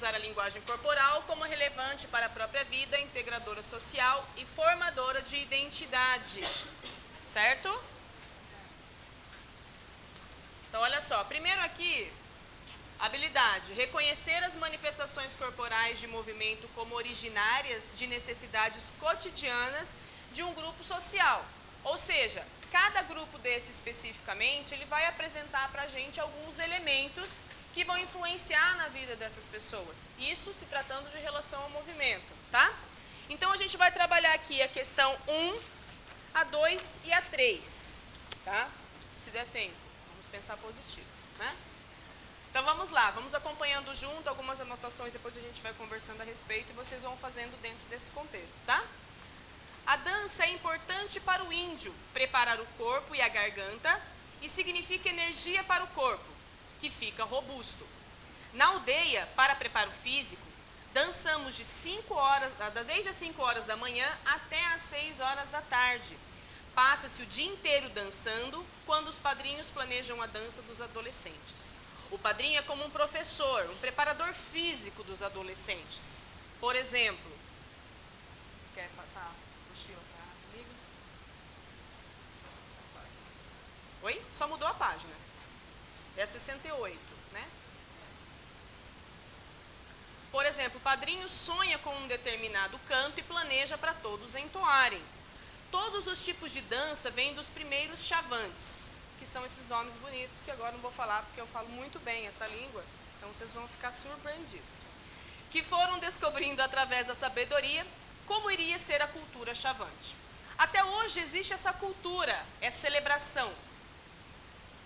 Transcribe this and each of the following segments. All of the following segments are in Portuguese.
usar a linguagem corporal como relevante para a própria vida, integradora social e formadora de identidade. Certo? Então, olha só. Primeiro aqui, habilidade. Reconhecer as manifestações corporais de movimento como originárias de necessidades cotidianas de um grupo social. Ou seja, cada grupo desse especificamente, ele vai apresentar para a gente alguns elementos que vão influenciar na vida dessas pessoas. Isso se tratando de relação ao movimento, tá? Então, a gente vai trabalhar aqui a questão 1, a 2 e a 3, tá? Se der tempo. Vamos pensar positivo, né? Então, vamos lá. Vamos acompanhando junto algumas anotações, depois a gente vai conversando a respeito e vocês vão fazendo dentro desse contexto, tá? A dança é importante para o índio preparar o corpo e a garganta e significa energia para o corpo, que fica robusto. Na aldeia, para preparo físico, dançamos desde as 5 horas da manhã até as 6 horas da tarde. Passa-se o dia inteiro dançando quando os padrinhos planejam a dança dos adolescentes. O padrinho é como um professor, um preparador físico dos adolescentes. Por exemplo, quer passar? Oi? Só mudou a página. É 68, né? Por exemplo, o padrinho sonha com um determinado canto e planeja para todos entoarem. Todos os tipos de dança vêm dos primeiros chavantes, que são esses nomes bonitos que agora não vou falar porque eu falo muito bem essa língua, então vocês vão ficar surpreendidos. Que foram descobrindo através da sabedoria como iria ser a cultura chavante. Até hoje existe essa cultura, essa celebração.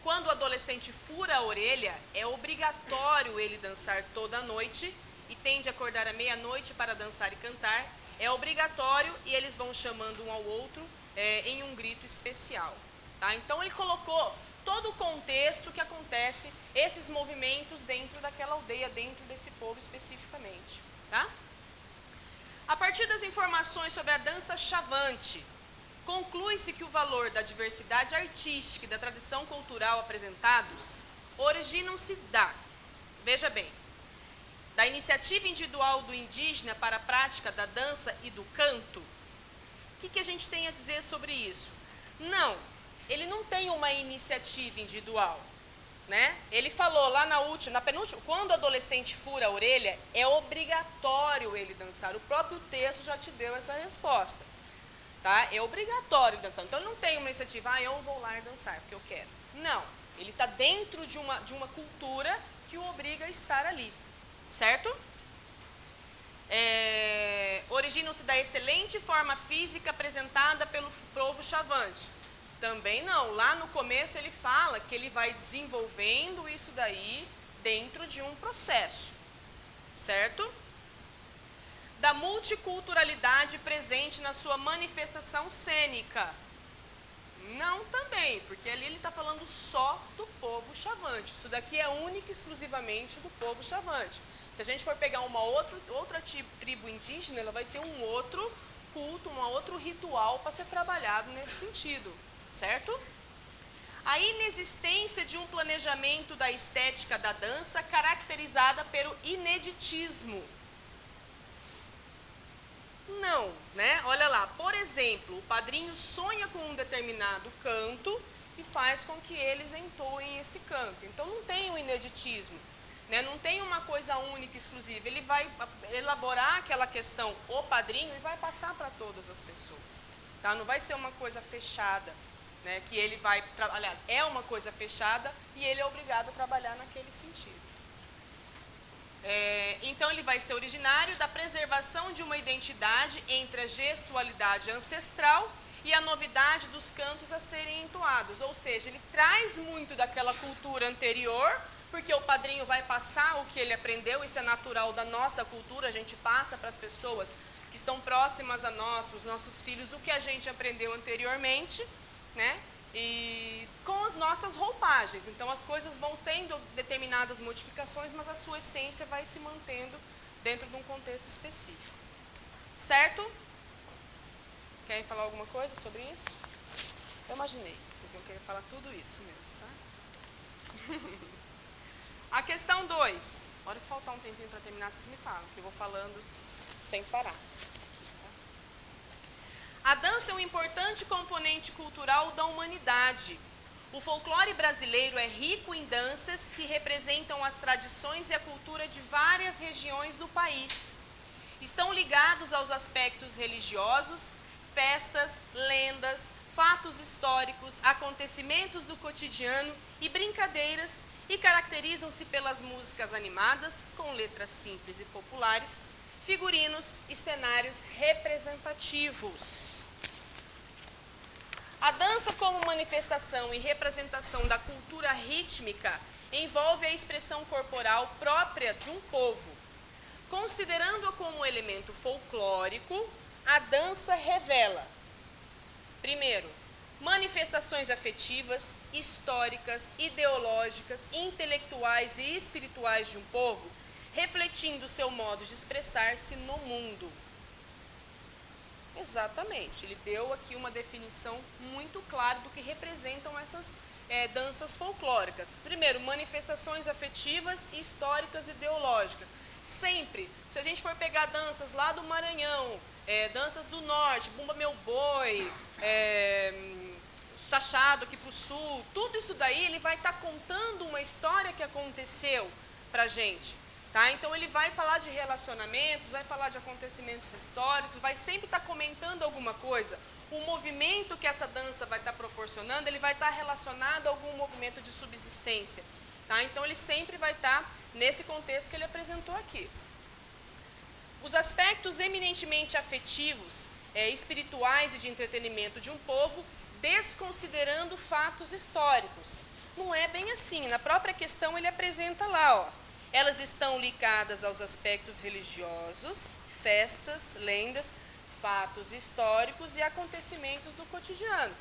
Quando o adolescente fura a orelha, é obrigatório ele dançar toda a noite e tem de acordar à meia-noite para dançar e cantar. É obrigatório e eles vão chamando um ao outro em um grito especial. Tá? Então, ele colocou todo o contexto que acontece, esses movimentos dentro daquela aldeia, dentro desse povo especificamente. Tá? A partir das informações sobre a dança chavante, conclui-se que o valor da diversidade artística e da tradição cultural apresentados originam-se veja bem, da iniciativa individual do indígena para a prática da dança e do canto. O que a gente tem a dizer sobre isso? Não, ele não tem uma iniciativa individual, né? Ele falou lá na penúltima, quando o adolescente fura a orelha, é obrigatório ele dançar. O próprio texto já te deu essa resposta. Tá? É obrigatório dançar. Então, ele não tem uma iniciativa, eu vou lá dançar, porque eu quero. Não, ele está dentro de uma cultura que o obriga a estar ali, certo? Originam-se da excelente forma física apresentada pelo povo chavante. Também não, lá no começo ele fala que ele vai desenvolvendo isso daí dentro de um processo, certo? Da multiculturalidade presente na sua manifestação cênica. Não também, porque ali ele está falando só do povo chavante. Isso daqui é único e exclusivamente do povo chavante. Se a gente for pegar uma outra tribo indígena, ela vai ter um outro culto, um outro ritual para ser trabalhado nesse sentido, certo? A inexistência de um planejamento da estética da dança caracterizada pelo ineditismo. Não, né? Olha lá, por exemplo, o padrinho sonha com um determinado canto e faz com que eles entoem esse canto. Então, não tem um ineditismo, né? Não tem uma coisa única, exclusiva. Ele vai elaborar aquela questão, o padrinho, e vai passar para todas as pessoas. Tá? Não vai ser uma coisa fechada, né? Que ele vai, aliás, é uma coisa fechada e ele é obrigado a trabalhar naquele sentido. Então, ele vai ser originário da preservação de uma identidade entre a gestualidade ancestral e a novidade dos cantos a serem entoados. Ou seja, ele traz muito daquela cultura anterior, porque o padrinho vai passar o que ele aprendeu, isso é natural da nossa cultura, a gente passa para as pessoas que estão próximas a nós, para os nossos filhos, o que a gente aprendeu anteriormente, né? E com as nossas roupagens. Então, as coisas vão tendo determinadas modificações, mas a sua essência vai se mantendo dentro de um contexto específico. Certo? Querem falar alguma coisa sobre isso? Eu imaginei que vocês iam querer falar tudo isso mesmo, tá? A questão 2. Na hora que faltar um tempinho para terminar, vocês me falam, que eu vou falando sem parar. A dança é um importante componente cultural da humanidade. O folclore brasileiro é rico em danças que representam as tradições e a cultura de várias regiões do país. Estão ligados aos aspectos religiosos, festas, lendas, fatos históricos, acontecimentos do cotidiano e brincadeiras e caracterizam-se pelas músicas animadas, com letras simples e populares, figurinos e cenários representativos. A dança como manifestação e representação da cultura rítmica envolve a expressão corporal própria de um povo. Considerando-a como elemento folclórico, a dança revela, primeiro, manifestações afetivas, históricas, ideológicas, intelectuais e espirituais de um povo, refletindo seu modo de expressar-se no mundo. Exatamente, ele deu aqui uma definição muito clara do que representam essas danças folclóricas. Primeiro, manifestações afetivas, históricas e ideológicas. Sempre, se a gente for pegar danças lá do Maranhão, danças do Norte, Bumba Meu Boi, Chachado aqui para o Sul, tudo isso daí ele vai estar contando uma história que aconteceu para a gente. Tá? Então ele vai falar de relacionamentos, vai falar de acontecimentos históricos, vai sempre estar comentando alguma coisa. O movimento que essa dança vai estar proporcionando, ele vai estar relacionado a algum movimento de subsistência. Tá? Então ele sempre vai estar nesse contexto que ele apresentou aqui. Os aspectos eminentemente afetivos, espirituais e de entretenimento de um povo, desconsiderando fatos históricos. Não é bem assim, na própria questão ele apresenta lá, ó. Elas estão ligadas aos aspectos religiosos, festas, lendas, fatos históricos e acontecimentos do cotidiano.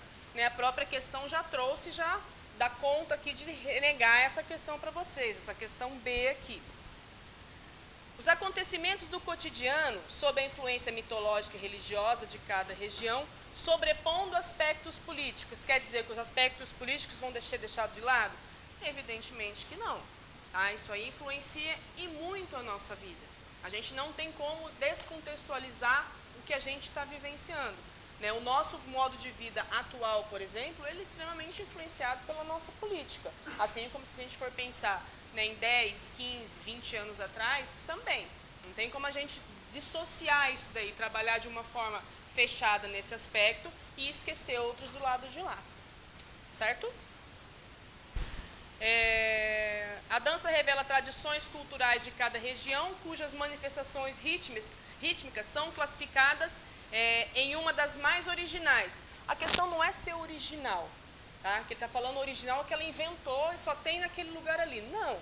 A própria questão já trouxe, já dá conta aqui de negar essa questão para vocês, essa questão B aqui. Os acontecimentos do cotidiano, sob a influência mitológica e religiosa de cada região, sobrepondo aspectos políticos. Quer dizer que os aspectos políticos vão ser deixados de lado? Evidentemente que não. Isso aí influencia e muito a nossa vida. A gente não tem como descontextualizar o que a gente está vivenciando. O nosso modo de vida atual, por exemplo, ele é extremamente influenciado pela nossa política. Assim como se a gente for pensar em 10, 15, 20 anos atrás, também. Não tem como a gente dissociar isso daí, trabalhar de uma forma fechada nesse aspecto e esquecer outros do lado de lá. Certo? A dança revela tradições culturais de cada região, cujas manifestações rítmicas são classificadas em uma das mais originais. A questão não é ser original, tá? Que ele está falando original que ela inventou e só tem naquele lugar ali. Não.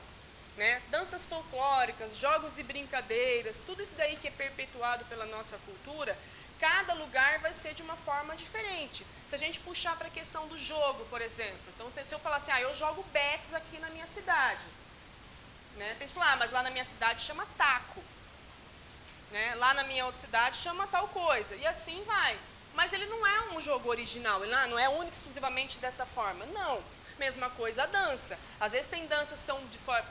Danças folclóricas, jogos e brincadeiras, tudo isso daí que é perpetuado pela nossa cultura, cada lugar vai ser de uma forma diferente. Se a gente puxar para a questão do jogo, por exemplo, então se eu falar assim, eu jogo bets aqui na minha cidade, tem gente que falar, mas lá na minha cidade chama taco, lá na minha outra cidade chama tal coisa, e assim vai. Mas ele não é um jogo original, ele não é único exclusivamente dessa forma, não. Mesma coisa a dança. Às vezes tem danças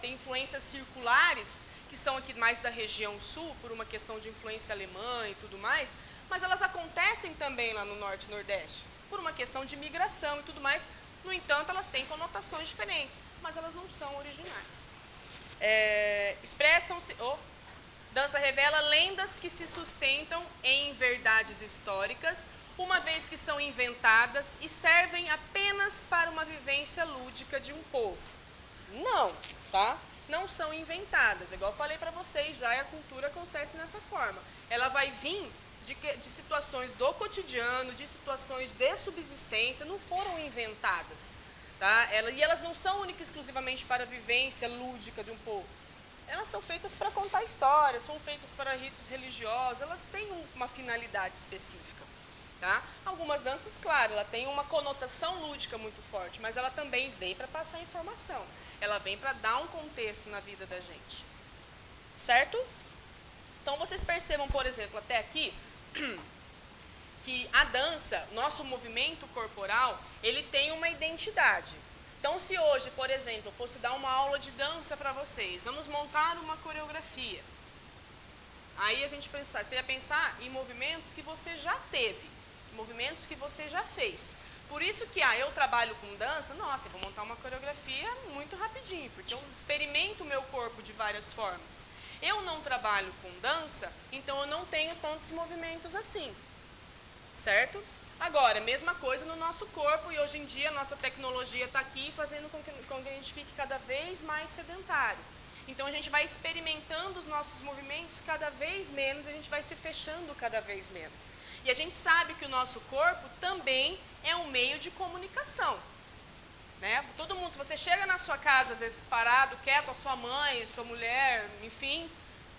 tem influências circulares, que são aqui mais da região sul, por uma questão de influência alemã e tudo mais, mas elas acontecem também lá no Norte e Nordeste, por uma questão de migração e tudo mais. No entanto, elas têm conotações diferentes, mas elas não são originais. Expressam-se... dança revela lendas que se sustentam em verdades históricas, uma vez que são inventadas e servem apenas para uma vivência lúdica de um povo. Não, tá? Não são inventadas. Igual eu falei para vocês, já a cultura acontece dessa forma. Ela vai vir de situações do cotidiano, de situações de subsistência, não foram inventadas. Tá? E elas não são únicas exclusivamente para a vivência lúdica de um povo. Elas são feitas para contar histórias, são feitas para ritos religiosos, elas têm uma finalidade específica. Tá? Algumas danças, claro, ela tem uma conotação lúdica muito forte, mas ela também vem para passar informação. Ela vem para dar um contexto na vida da gente. Certo? Então, vocês percebam, por exemplo, até aqui, que a dança, nosso movimento corporal, ele tem uma identidade. Então, se hoje, por exemplo, eu fosse dar uma aula de dança para vocês, vamos montar uma coreografia. Aí a gente seria pensar em movimentos que você já teve, movimentos que você já fez. Por isso que eu trabalho com dança, nossa, eu vou montar uma coreografia muito rapidinho, porque eu experimento o meu corpo de várias formas. Eu não trabalho com dança, então eu não tenho tantos movimentos assim, certo? Agora, mesma coisa no nosso corpo, e hoje em dia a nossa tecnologia está aqui fazendo com que a gente fique cada vez mais sedentário. Então a gente vai experimentando os nossos movimentos cada vez menos, a gente vai se fechando cada vez menos. E a gente sabe que o nosso corpo também é um meio de comunicação. Né? Todo mundo, se você chega na sua casa, às vezes parado, quieto, a sua mãe, sua mulher, enfim,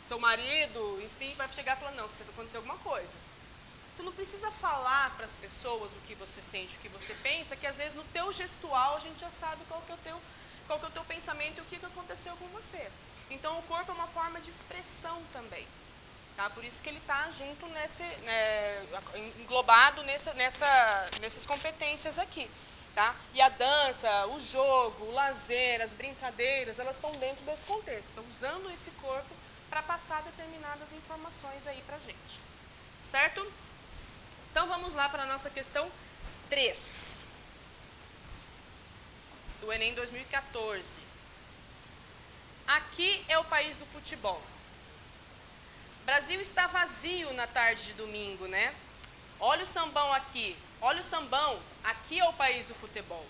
seu marido, enfim, vai chegar e falar, não, se aconteceu alguma coisa. Você não precisa falar para as pessoas o que você sente, o que você pensa, que às vezes no teu gestual a gente já sabe qual que é o teu pensamento e o que aconteceu com você. Então o corpo é uma forma de expressão também. Tá? Por isso que ele está junto englobado nessas competências aqui. Tá? E a dança, o jogo, o lazer, as brincadeiras, elas estão dentro desse contexto. Estão usando esse corpo para passar determinadas informações aí para a gente. Certo? Então vamos lá para a nossa questão 3. Do Enem 2014. Aqui é o país do futebol. O Brasil está vazio na tarde de domingo, né? Olha o sambão aqui. Olha o sambão. Aqui é o país do futebol.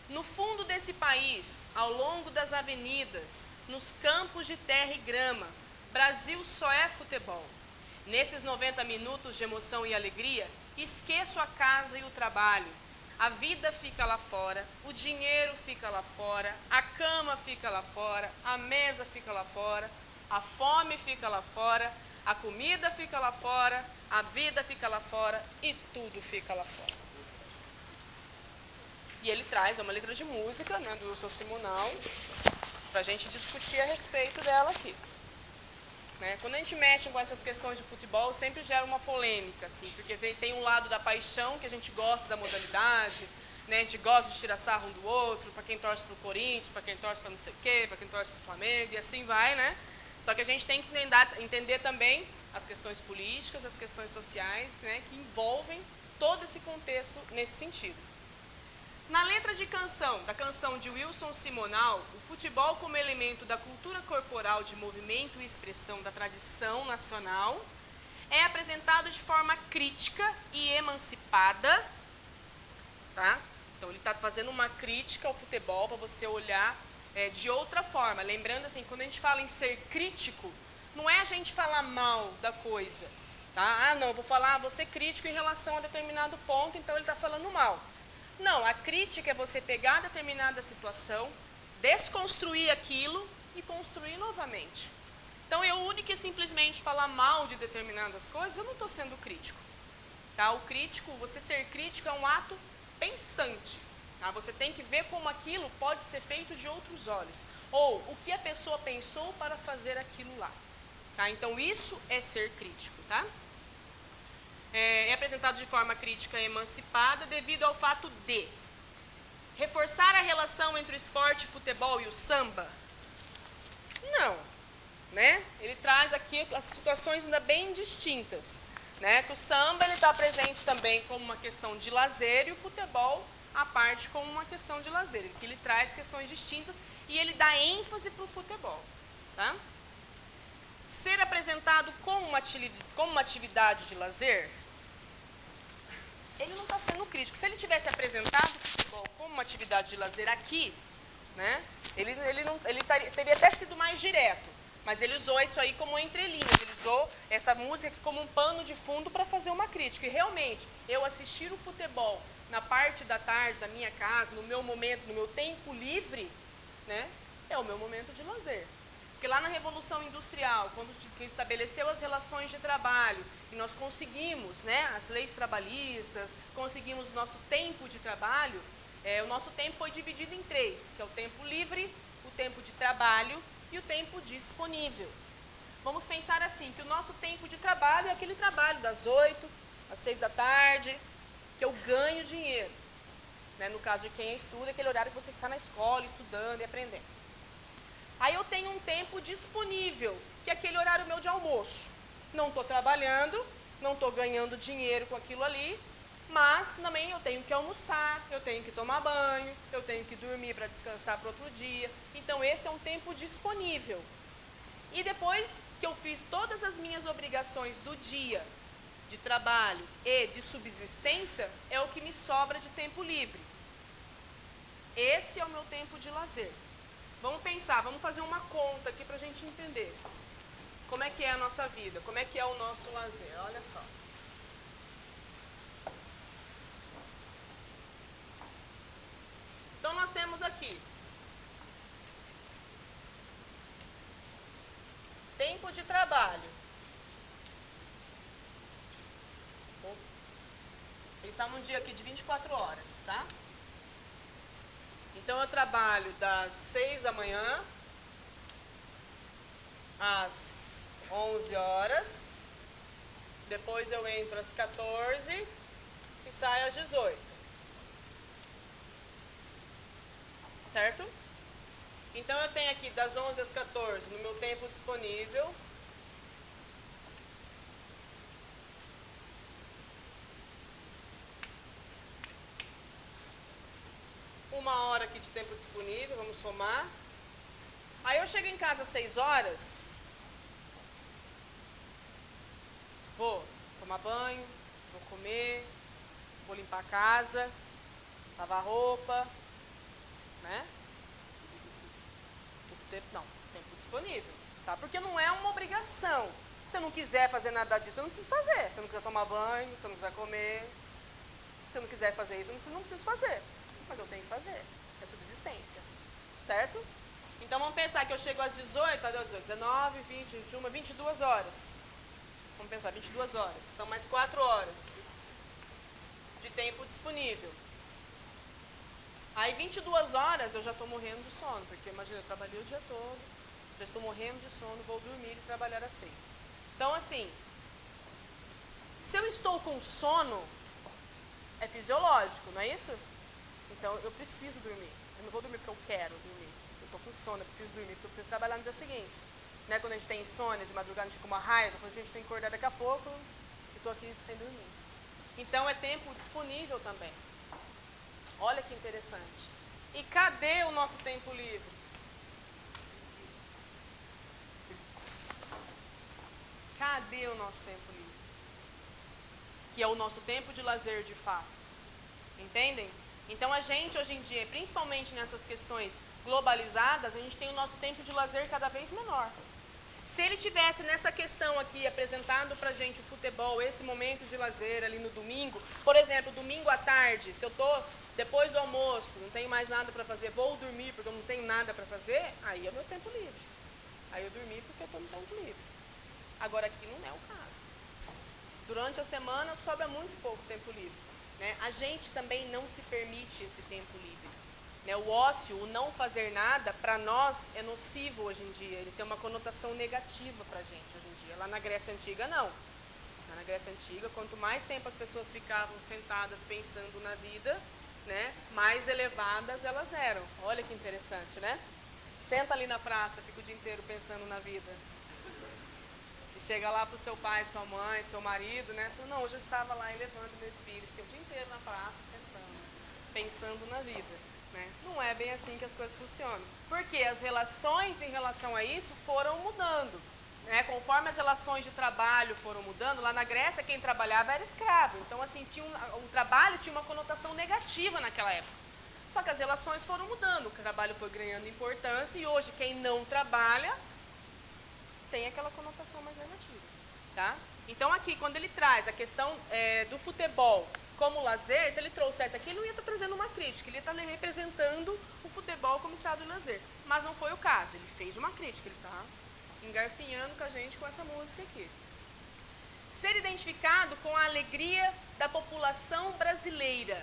No fundo desse país, ao longo das avenidas, nos campos de terra e grama, Brasil só é futebol. Nesses 90 minutos de emoção e alegria, esqueço a casa e o trabalho. A vida fica lá fora, o dinheiro fica lá fora, a cama fica lá fora, a mesa fica lá fora, a fome fica lá fora, a comida fica lá fora, a vida fica lá fora e tudo fica lá fora. E ele traz, é uma letra de música, né, do Wilson Simonal, para a gente discutir a respeito dela aqui. Né? Quando a gente mexe com essas questões de futebol, sempre gera uma polêmica, assim, porque tem um lado da paixão, que a gente gosta da modalidade, né? A gente gosta de tirar sarro um do outro, para quem torce para o Corinthians, para quem torce para não sei o quê, para quem torce para o Flamengo, e assim vai, né? Só que a gente tem que entender também as questões políticas, as questões sociais, né, que envolvem todo esse contexto nesse sentido. Na letra da canção de Wilson Simonal, o futebol como elemento da cultura corporal de movimento e expressão da tradição nacional é apresentado de forma crítica e emancipada. Tá? Então ele está fazendo uma crítica ao futebol para você olhar de outra forma. Lembrando assim, quando a gente fala em ser crítico, não é a gente falar mal da coisa. Tá? Ah, não, vou ser crítico em relação a determinado ponto, então ele está falando mal. Não, a crítica é você pegar determinada situação, desconstruir aquilo e construir novamente. Então, eu única e simplesmente falar mal de determinadas coisas, eu não estou sendo crítico. Tá? Você ser crítico é um ato pensante. Tá? Você tem que ver como aquilo pode ser feito de outros olhos. Ou o que a pessoa pensou para fazer aquilo lá. Tá? Então, isso é ser crítico. Tá? É apresentado de forma crítica e emancipada devido ao fato de reforçar a relação entre o esporte, futebol e o samba? Não. Né? Ele traz aqui as situações ainda bem distintas. Né? Que o samba está presente também como uma questão de lazer e o futebol, à parte, como uma questão de lazer. Que ele traz questões distintas e ele dá ênfase para o futebol. Tá? Ser apresentado como uma atividade de lazer, ele não está sendo crítico. Se ele tivesse apresentado o futebol como uma atividade de lazer aqui, né, ele teria até sido mais direto, mas ele usou isso aí como entrelinhas, ele usou essa música como um pano de fundo para fazer uma crítica. E realmente, eu assistir o futebol na parte da tarde da minha casa, no meu momento, no meu tempo livre, né, é o meu momento de lazer. Porque lá na Revolução Industrial, quando estabeleceu as relações de trabalho, e nós conseguimos, né, as leis trabalhistas, conseguimos o nosso tempo de trabalho, o nosso tempo foi dividido em 3, que é o tempo livre, o tempo de trabalho e o tempo disponível. Vamos pensar assim, que o nosso tempo de trabalho é aquele trabalho das 8 às 6 da tarde, que eu ganho dinheiro. Né? No caso de quem estuda, aquele horário que você está na escola, estudando e aprendendo. Aí eu tenho um tempo disponível, que é aquele horário meu de almoço. Não estou trabalhando, não estou ganhando dinheiro com aquilo ali, mas também eu tenho que almoçar, eu tenho que tomar banho, eu tenho que dormir para descansar para outro dia. Então esse é um tempo disponível. E depois que eu fiz todas as minhas obrigações do dia, de trabalho e de subsistência, é o que me sobra de tempo livre. Esse é o meu tempo de lazer. Vamos pensar, vamos fazer uma conta aqui para a gente entender. Como é que é a nossa vida? Como é que é o nosso lazer? Olha só. Então nós temos aqui tempo de trabalho. Vou pensar num dia aqui de 24 horas, tá? Então eu trabalho das 6 da manhã às 11 horas, depois eu entro às 14 e saio às 18. Certo? Então eu tenho aqui das 11 às 14 no meu tempo disponível. Uma hora aqui de tempo disponível, vamos somar. Aí eu chego em casa às 6 horas, vou tomar banho, vou comer, vou limpar a casa, lavar roupa, né? Tempo disponível, tá? Porque não é uma obrigação. Se você não quiser fazer nada disso, você não precisa fazer. Se você não quiser tomar banho, se você não quiser comer, se você não quiser fazer isso, não precisa fazer. Mas eu tenho que fazer. É subsistência, certo? Então vamos pensar que eu chego às 18, 19, 20, 21, 22 horas. Vamos pensar, 22 horas. Então mais 4 horas de tempo disponível. Aí 22 horas eu já estou morrendo de sono, porque imagina, eu trabalhei o dia todo, já estou morrendo de sono, vou dormir e trabalhar às 6. Então assim, se eu estou com sono, é fisiológico, não é isso? Então eu preciso dormir. Eu não vou dormir porque eu quero dormir. Eu estou com sono, eu preciso dormir porque eu preciso trabalhar no dia seguinte. Né? Quando a gente tem insônia, de madrugada a gente fica com uma raiva, quando a gente tem que acordar daqui a pouco, eu estou aqui sem dormir. Então é tempo disponível também. Olha que interessante. E cadê o nosso tempo livre? Cadê o nosso tempo livre? Que é o nosso tempo de lazer de fato. Entendem? Então a gente hoje em dia, principalmente nessas questões globalizadas, a gente tem o nosso tempo de lazer cada vez menor. Se ele tivesse nessa questão aqui apresentado pra gente o futebol, esse momento de lazer ali no domingo, por exemplo, domingo à tarde, se eu tô depois do almoço, não tenho mais nada para fazer, vou dormir porque eu não tenho nada para fazer, aí é o meu tempo livre. Aí eu dormi porque eu estou no tempo livre. Agora aqui não é o caso. Durante a semana sobra muito pouco tempo livre. Né? A gente também não se permite esse tempo livre. Né? O ócio, o não fazer nada, para nós é nocivo hoje em dia. Ele tem uma conotação negativa para a gente hoje em dia. Lá na Grécia Antiga, não. Lá na Grécia Antiga, quanto mais tempo as pessoas ficavam sentadas pensando na vida, né, mais elevadas elas eram. Olha que interessante, né? Senta ali na praça, fica o dia inteiro pensando na vida. E chega lá para o seu pai, sua mãe, seu marido, né? Fala, não, hoje eu estava lá elevando meu espírito, fiquei o dia inteiro na praça, sentando, pensando na vida. Né? Não é bem assim que as coisas funcionam. Porque as relações em relação a isso foram mudando. Né? Conforme as relações de trabalho foram mudando, lá na Grécia quem trabalhava era escravo. Então, assim, o trabalho tinha uma conotação negativa naquela época. Só que as relações foram mudando, o trabalho foi ganhando importância e hoje quem não trabalha tem aquela conotação mais negativa. Tá? Então, aqui, quando ele traz a questão do futebol como lazer, se ele trouxesse aqui, ele não ia estar trazendo uma crítica, ele ia estar representando o futebol como estado de lazer. Mas não foi o caso, ele fez uma crítica, ele está engarfinhando com a gente com essa música aqui. Ser identificado com a alegria da população brasileira.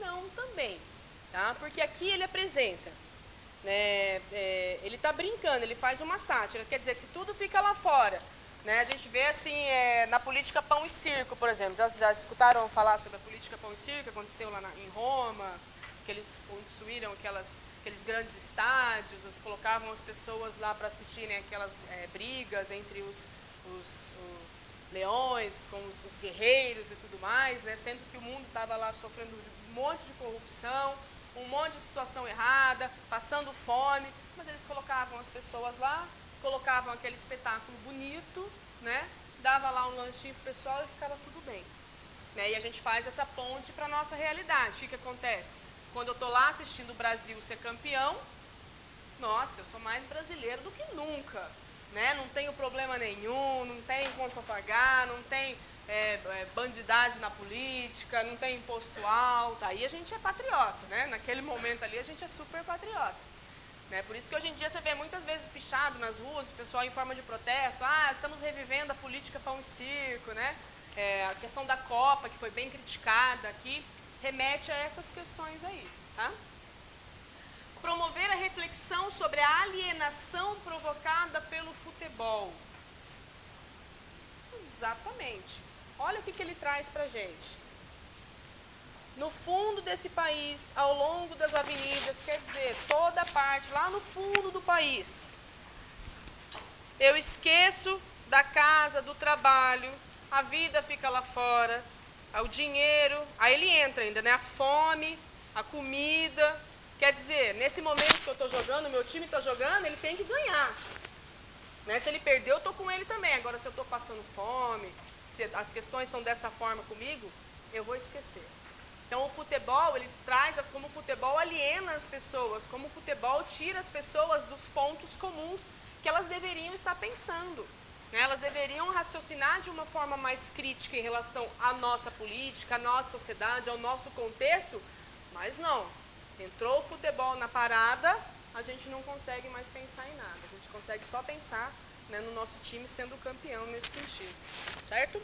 Não também, tá? Porque aqui ele apresenta, né, ele está brincando, ele faz uma sátira, quer dizer que tudo fica lá fora. Né? A gente vê assim, na política pão e circo, por exemplo. Já escutaram falar sobre a política pão e circo, que aconteceu lá em Roma, que eles construíram aqueles grandes estádios, eles colocavam as pessoas lá para assistirem aquelas brigas entre os leões com os guerreiros e tudo mais, né? Sendo que o mundo estava lá sofrendo um monte de corrupção, um monte de situação errada, passando fome, mas eles colocavam as pessoas lá, colocavam aquele espetáculo bonito, né? Dava lá um lanchinho pro pessoal e ficava tudo bem. Né? E a gente faz essa ponte para a nossa realidade. O que acontece? Quando eu estou lá assistindo o Brasil ser campeão, nossa, eu sou mais brasileiro do que nunca. Né? Não tenho problema nenhum, não tem conta para pagar, não tem bandidagem na política, não tem imposto alto. Aí a gente é patriota, né? Naquele momento ali a gente é super patriota. Né? Por isso que hoje em dia você vê muitas vezes pichado nas ruas, o pessoal em forma de protesto, estamos revivendo a política pão e circo, né? A questão da Copa, que foi bem criticada aqui, remete a essas questões aí. Tá? Promover a reflexão sobre a alienação provocada pelo futebol. Exatamente. Olha o que ele traz para a gente. No fundo desse país, ao longo das avenidas, quer dizer, toda a parte, lá no fundo do país, eu esqueço da casa, do trabalho, a vida fica lá fora, o dinheiro, aí ele entra ainda, né? A fome, a comida. Quer dizer, nesse momento que eu estou jogando, o meu time está jogando, ele tem que ganhar. Né? Se ele perder, eu estou com ele também. Agora, se eu estou passando fome, se as questões estão dessa forma comigo, eu vou esquecer. Então, o futebol, ele traz como o futebol aliena as pessoas, como o futebol tira as pessoas dos pontos comuns que elas deveriam estar pensando. Né? Elas deveriam raciocinar de uma forma mais crítica em relação à nossa política, à nossa sociedade, ao nosso contexto, mas não. Entrou o futebol na parada, a gente não consegue mais pensar em nada. A gente consegue só pensar, né, no nosso time sendo campeão nesse sentido. Certo?